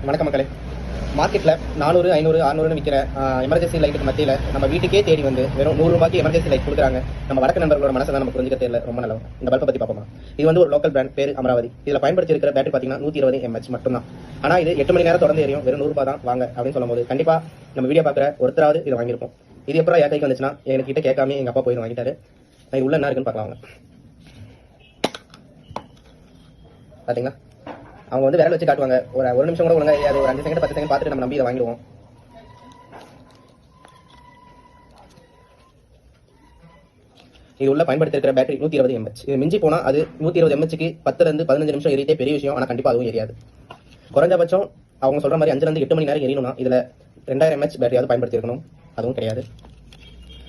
வணக்கம் மக்களே. மார்க்கெட்டில் 400, 500, 600 விற்கிற எமர்ஜென்சி லைட்டுக்கு மத்தியில் நம்ம வீட்டுக்கே தேடி வந்து வெறும் 100 ரூபாய்க்கு எமர்ஜென்சி லைட் கொடுக்குறாங்க. நம்ம வடக்கு நண்பர்களோட மனசை தான் நம்ம புரிஞ்சுக்க தெரியல. ரொம்ப நல்ல இந்த பல்பை பற்றி பார்ப்போமா. இது வந்து ஒரு லோக்கல் பிராண்ட், பேர் அமராவதி. இதில் பயன்படுத்தி இருக்கிற பேட்டரி பார்த்தீங்கன்னா 120 mAh மட்டும்தான். ஆனால் இது 8 மணி நேரம் தொடர்ந்து எரியும். வெறும் 100 ரூபாய் தான் வாங்க அப்படின்னு சொல்லும்போது கண்டிப்பாக நம்ம வீடியோ பார்க்குற ஒருத்தராவது இதை வாங்கியிருப்போம். இது எப்போ என் கைக்கு வந்துச்சுன்னா என்கிட்ட கேட்காம எங்கள் அப்பா போய் வாங்கிட்டாரு. இது உள்ள என்ன இருக்குன்னு பார்க்கலாம். பார்த்தீங்களா, அவங்க வந்து விரல் வச்சு காட்டுவாங்க. ஒரு நிமிஷம் கூட ஒழுங்கா அது ஒரு 5 செகண்ட் 10 செகண்ட் பார்த்துட்டு நம்ம நம்பி இதை வாங்கிடுவோம். இது உள்ள பயன்படுத்திருக்கிற பேட்டரி 120 mAh. இது மிஞ்சி போனால் அது 120 mAhக்கு 10 to 15 நிமிஷம் எரியதே பெரிய விஷயம். ஆனால் கண்டிப்பாக அதுவும் எரியாது. குறைஞ்சபட்சம் அவங்க சொல்ற மாதிரி 5 to 8 மணி நேரம் எரியணும்னா இதில் 2000 mAh பேட்டரியாவது பயன்படுத்தியிருக்கணும். அதுவும் கிடையாது.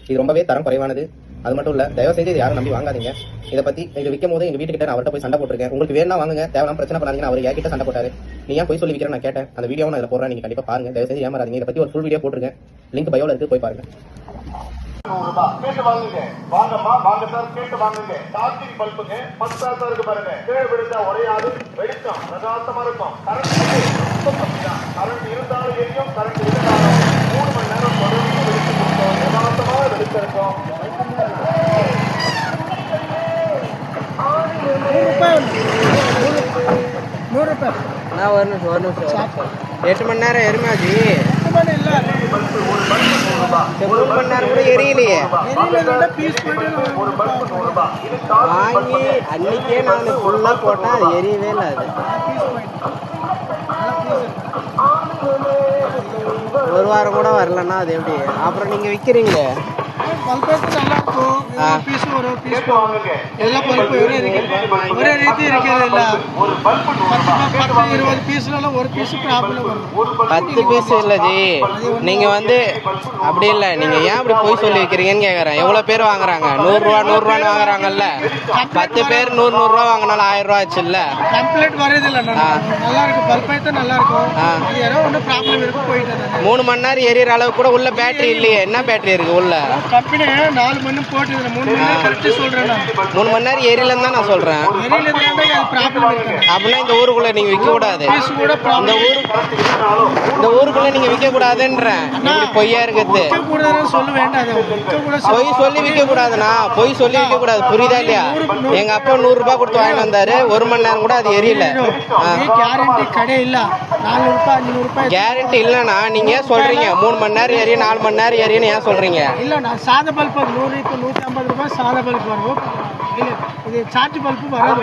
இது ரொம்பவே தரம் குறைவானது. அது மட்டும் இல்லை, தயவு செய்து இது யாரும் நம்பி வாங்காதீங்க. இதை பற்றி இது விற்கும் போது எங்கள் வீட்டுக்கிட்ட நான் அவர்கிட்ட போய் சண்டை போட்டிருக்கேன். உங்களுக்கு வேணா வாங்குங்க, தேவையான பிரச்சனை பண்ணாதீங்க. அவர் என்கிட்ட சண்டை போட்டாரு. நீ ஏன் போய் சொல்லி விற்கிறேன் நான் கேட்டேன். அந்த வீடியோவும் நான் இதில் போடுறேன், நீங்கள் கண்டிப்பாக பாருங்க. தயவு செய்து ஏமாறாதீங்க. இதை பற்றி ஒரு ஃபுல் வீடியோ போட்டிருக்கேன். லிங்க் பயோல இருக்கு, போய் பாருங்க. கேட்டு வாங்குங்க. வாங்கம்மா வாங்க சார், கேட்டு வாங்குங்க. டார்ச்சிங் பல்புங்க, ஃபர்ஸ்ட் கிளாஸா இருக்கு பாருங்க. கீழே விழுந்தா உடையாது, வெளிச்சம் பிரகாசமா இருக்கும். கரண்ட் இருந்தாலும் எரியும், கரண்ட் இருந்தாலும் 3 மணி நேரம் தொடர்ந்து வெளிச்சம் இருக்கும். பிரகாசமா வெளிச்சம் இருக்கும். ஒரு நிமிஷம் 8 மணி நேரம் எரிமாச்சு. 3 மணி நேரம் கூட எரியலையே. வாங்கி அன்னைக்கே நான் ஃபுல்லாக போட்டேன், அது எரியவே இல்லை. அது ஒரு வாரம் கூட வரலன்னா அது எப்படி? அப்புறம் நீங்கள் விற்கிறீங்களே பல்பு நல்லா இருக்கும். பீஸ் வரும், பீஸ் எல்லா பல்பு ஒரே ரீதி இருக்கிறது இல்லை. 10-20 பீஸ்லாம் ஒரு பீஸ் ப்ராப்ளம் வரும். 10 பீஸ் இல்லை ஜி. நீங்கள் வந்து அப்படி இல்லை, நீங்கள் ஏன் அப்படி போய் சொல்லி வைக்கிறீங்கன்னு கேட்குறேன். எவ்வளோ பேர் வாங்குறாங்க? 100 ரூபான்னு வாங்குறாங்கல்ல. 10 பேர் 100 ரூபா வாங்கினாலும் 1000 ரூபா ஆச்சு இல்லை. கம்ப்ளைண்ட் வரது இல்லை. நல்லா இருக்கும், பல்பு தான் நல்லா இருக்கும். யாரோ ஒன்றும் ப்ராப்ளம் இருக்கு போயிட்டு 3 மணி நேரம் எரியற அளவுக்கு கூட உள்ள பேட்டரி இல்லையே. என்ன பேட்டரி இருக்கு உள்ள? கம்பெனி 4 மணி போட்டு 3 மணி நேரம் கழிச்சு சொல்றேன். 3 மணி நேரம் எரியலன்னு தான் நான் சொல்றேன். அப்படின்னா இந்த ஊருக்குள்ள நீங்க விற்க கூடாது. இந்த ஊருக்குள்ள நீங்க விற்க கூடாதுன்றேன். பொய்யா இருக்குது. பொய் சொல்லி விற்க கூடாதுண்ணா, பொய் சொல்லி விற்க கூடாது. புரியுதா இல்லையா? எங்க அப்பா 100 ரூபாய் கொடுத்து வாங்கிட்டு வந்தாரு. 1 மணி நேரம் கூட அது எரியல. கேரண்டி இல்லைண்ணா. நீங்க ஏன் சொல்றீங்க 3 மணி நேரம் எரியும் 4 மணி நேரம் எரியுன்னு ஏன் சொல்றீங்க? இல்ல, நான் சாத பல்பு 100 to 150 ரூபாய் சாத பல்பு வரும். இது சார்ஜ் பல்பு வராது.